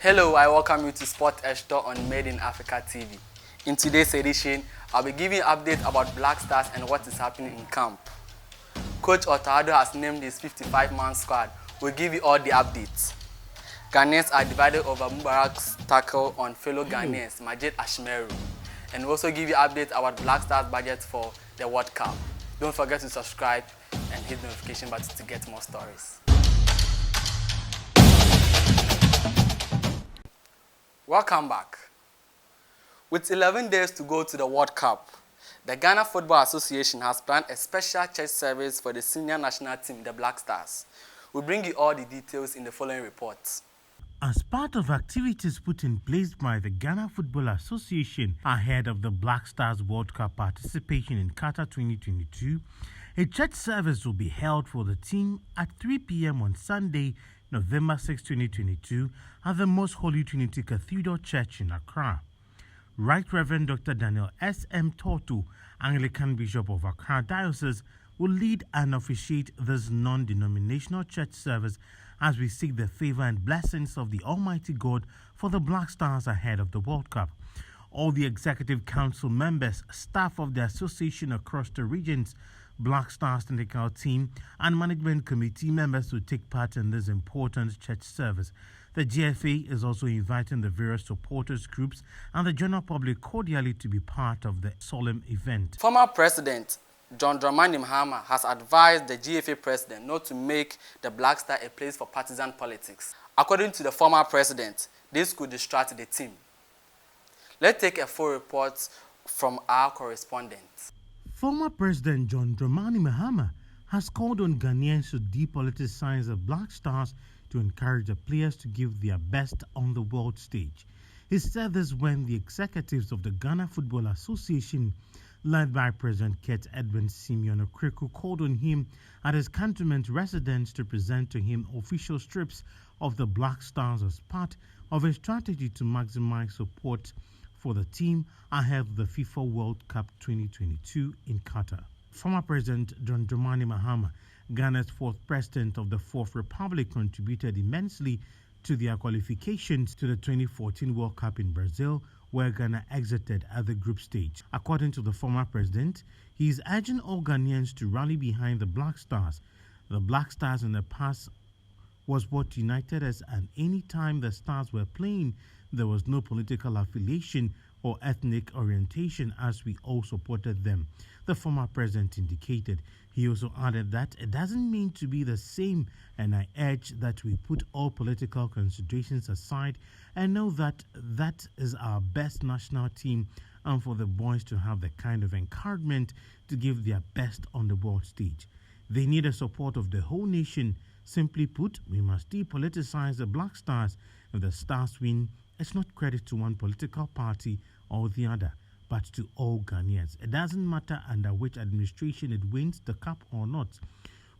Hello, I welcome you to Sport Extra on Made in Africa TV. In today's edition, I'll be giving you updates about Black Stars and what is happening in camp. Coach Otado has named his 55-man squad. We'll give you all the updates. Ghanaians are divided over Mubarak's tackle on fellow Ghanaians, Majid Ashimeru. And we'll also give you updates about Black Stars' budget for the World Cup. Don't forget to subscribe and hit the notification button to get more stories. Welcome back. With 11 days to go to the World Cup, the Ghana Football Association has planned a special church service for the senior national team, the Black Stars. We'll bring you all the details in the following reports. As part of activities put in place by the Ghana Football Association ahead of the Black Stars World Cup participation in Qatar 2022, a church service will be held for the team at 3 p.m. on Sunday, November 6, 2022, at the Most Holy Trinity Cathedral Church in Accra. Right Reverend Dr. Daniel S.M. Torto, Anglican Bishop of Accra Diocese, will lead and officiate this non-denominational church service as we seek the favor and blessings of the Almighty God for the Black Stars ahead of the World Cup. All the Executive Council members, staff of the association across the regions, Black Stars technical team and management committee members will take part in this important church service. The GFA is also inviting the various supporters groups and the general public cordially to be part of the solemn event. Former President John Dramani Mahama has advised the GFA president not to make the Black Star a place for partisan politics. According to the former president, this could distract the team. Let's take a full report from our correspondent. Former President John Dramani Mahama has called on Ghanaians to depoliticize the Black Stars to encourage the players to give their best on the world stage. He said this when the executives of the Ghana Football Association, led by President Kurt Edwin Simeon Okreku, called on him at his cantonment residence to present to him official strips of the Black Stars as part of a strategy to maximize support for the team ahead of the FIFA World Cup 2022 in Qatar. Former President John Dramani Mahama, Ghana's fourth president of the Fourth Republic, contributed immensely to their qualifications to the 2014 World Cup in Brazil, where Ghana exited at the group stage. According to the former president, he is urging all Ghanaians to rally behind the Black Stars. The Black Stars in the past was what united us, and any time the Stars were playing, there was no political affiliation or ethnic orientation, as we all supported them, the former president indicated. He also added that it doesn't mean to be the same, and I urge that we put all political considerations aside and know that that is our best national team, and for the boys to have the kind of encouragement to give their best on the world stage. They need the support of the whole nation. Simply put, we must depoliticize the Black Stars. If the Stars win, it's not credit to one political party or the other, but to all Ghanaians. It doesn't matter under which administration it wins the cup or not.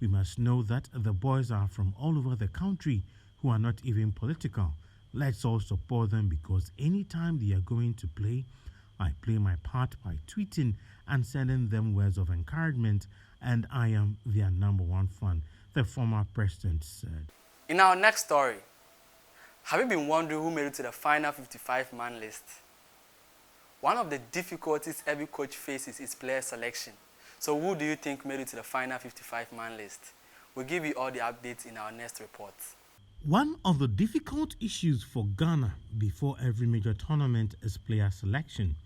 We must know that the boys are from all over the country who are not even political. Let's all support them, because anytime they are going to play, I play my part by tweeting and sending them words of encouragement, and I am their number one fan, the former president said. In our next story, have you been wondering who made it to the final 55-man list? One of the difficulties every coach faces is player selection. So who do you think made it to the final 55-man list? We'll give you all the updates in our next report. One of the difficult issues for Ghana before every major tournament is player selection.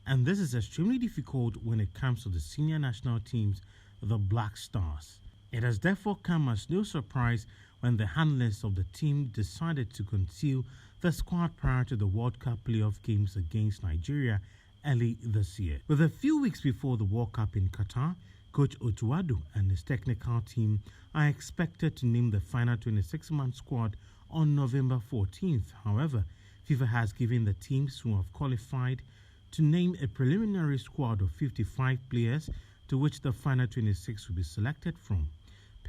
And this is extremely difficult when it comes to the senior national teams, the Black Stars. It has therefore come as no surprise when the handlers of the team decided to conceal the squad prior to the World Cup playoff games against Nigeria early this year. With a few weeks before the World Cup in Qatar, Coach Otado and his technical team are expected to name the final 26-man squad on November 14th. However, FIFA has given the teams who have qualified to name a preliminary squad of 55 players, to which the final 26 will be selected from.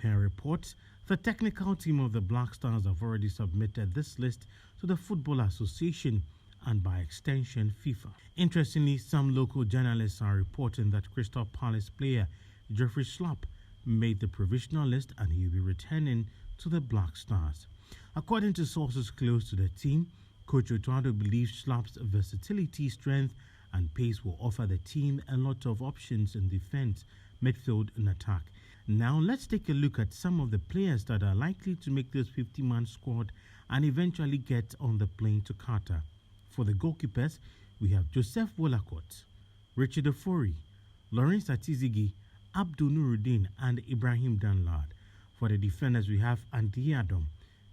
Per reports, the technical team of the Black Stars have already submitted this list to the Football Association and by extension FIFA. Interestingly, some local journalists are reporting that Crystal Palace player Jeffrey Slapp made the provisional list and he will be returning to the Black Stars. According to sources close to the team, Coach Otuado believes Schlapp's versatility, strength, and pace will offer the team a lot of options in defense, midfield, and attack. Now let's take a look at some of the players that are likely to make this 50-man squad and eventually get on the plane to Qatar. For the goalkeepers, we have Joseph Wolakot, Richard Ofori, Lawrence Atizigi, Abdul Nuruddin, and Ibrahim Danlad. For the defenders, we have Andy Adam,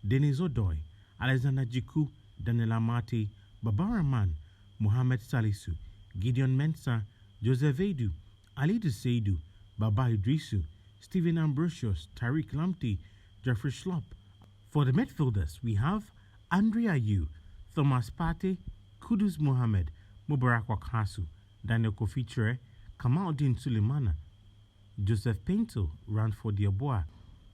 Denis Odoy, Alexander Jiku, Daniel Amate, Babara Man, Mohamed Salisu, Gideon Mensah, Joseph Edu, Ali Seidu, Baba Idrisu, Stephen Ambrosius, Tariq Lamptey, Jeffrey Schlupp. For the midfielders, we have Andre Ayew, Thomas Partey, Kudus Mohammed, Mubarak Wakasu, Daniel Kofiture, Kamaldeen Sulemana, Joseph Pinto, Ranford Yeboah,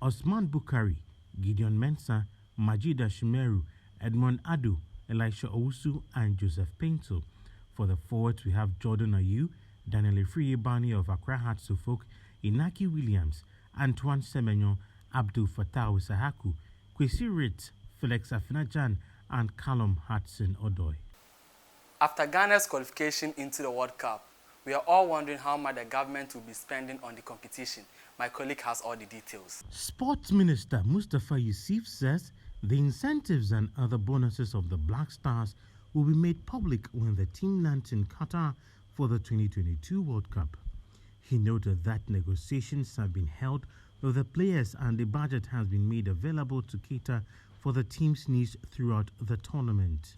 Osman Bukari, Gideon Mensah, Majid Ashimeru, Edmond Adu, Elisha Owusu, and Joseph Pinto. For the forwards, we have Jordan Ayew, Daniel Efriye of Accra Hearts Suffolk, Inaki Williams, Antoine Semenyo, Abdul Fattah Usahaku, Kwesi Ritz, Felix Afinajan, and Callum Hudson-Odoi. After Ghana's qualification into the World Cup, we are all wondering how much the government will be spending on the competition. My colleague has all the details. Sports Minister Mustafa Yusuf says the incentives and other bonuses of the Black Stars will be made public when the team lands in Qatar for the 2022 World Cup. He noted that negotiations have been held with the players and the budget has been made available to cater for the team's needs throughout the tournament.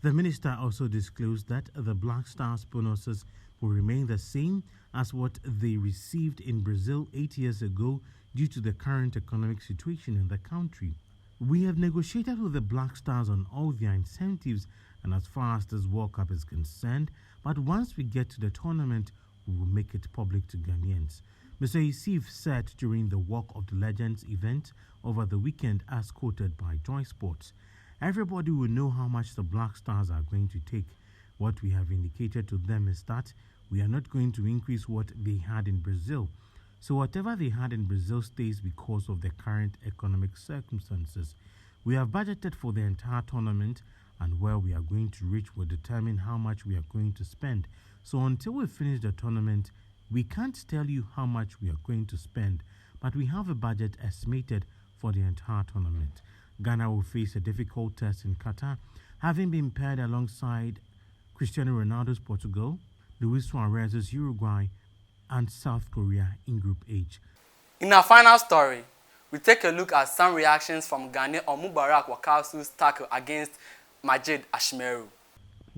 The minister also disclosed that the Black Stars bonuses will remain the same as what they received in Brazil 8 years ago due to the current economic situation in the country. We have negotiated with the Black Stars on all their incentives and as far as this World Cup is concerned, but once we get to the tournament, we will make it public to Ghanaians. Mr. Yusuf said during the Walk of the Legends event over the weekend as quoted by Joy Sports. Everybody will know how much the Black Stars are going to take. What we have indicated to them is that we are not going to increase what they had in Brazil. So whatever they had in Brazil stays because of the current economic circumstances. We have budgeted for the entire tournament and where we are going to reach will determine how much we are going to spend. So until we finish the tournament, we can't tell you how much we are going to spend, but we have a budget estimated for the entire tournament. Ghana will face a difficult test in Qatar, having been paired alongside Cristiano Ronaldo's Portugal, Luis Suarez's Uruguay, and South Korea in Group H. In our final story, we take a look at some reactions from Ghana on Mubarak Wakasu's tackle against Majid Ashimeru.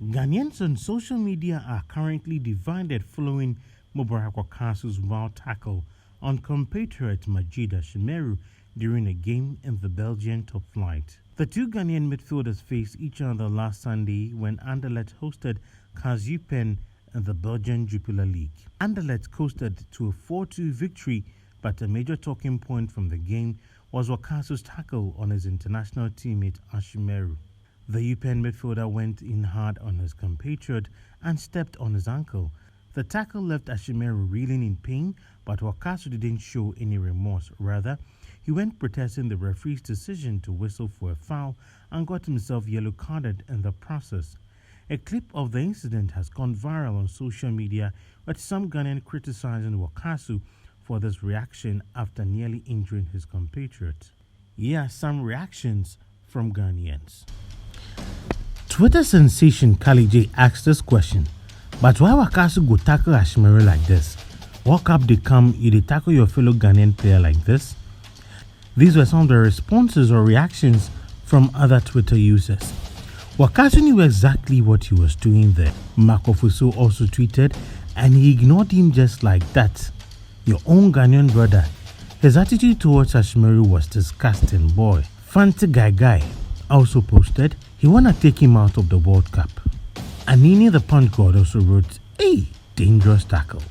Ghanaians on social media are currently divided following Mubarak Wakasu's wild tackle on compatriot Majid Ashimeru during a game in the Belgian top flight. The two Ghanaian midfielders faced each other last Sunday when Anderlecht hosted KZN in the Belgian Jupiler League. Anderlecht coasted to a 4-2 victory, but a major talking point from the game was Wakasu's tackle on his international teammate Ashimeru. The UPenn midfielder went in hard on his compatriot and stepped on his ankle. The tackle left Ashimeru reeling in pain, but Wakasu didn't show any remorse. Rather, he went protesting the referee's decision to whistle for a foul and got himself yellow carded in the process. A clip of the incident has gone viral on social media, with some Ghanaian criticizing Wakasu for this reaction after nearly injuring his compatriot. Here are some reactions from Ghanaians. Twitter sensation Kali J asked this question, but why Wakasu go tackle Ashimeru like this? Walk up they come, you they tackle your fellow Ghanaian player like this? These were some of the responses or reactions from other Twitter users. Wakasu knew exactly what he was doing there. Makofuso also tweeted, and he ignored him just like that. Your own Ghanaian brother. His attitude towards Ashimeru was disgusting, boy. Fancy Guy also posted, he wanna take him out of the World Cup. Anini the Punch God also wrote, hey, dangerous tackle.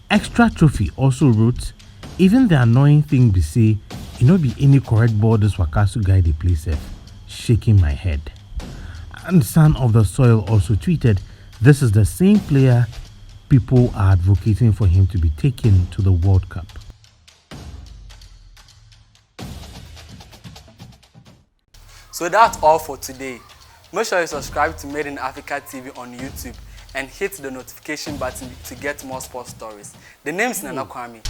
Extra Trophy also wrote, even the annoying thing be say, you know be any correct ball this Wakasu guy they play safe. Shaking my head. And Son of the Soil also tweeted, this is the same player people are advocating for him to be taken to the World Cup. So that's all for today. Make sure you subscribe to Made in Africa TV on YouTube and hit the notification button to get more sports stories. The name is Nana Kwame.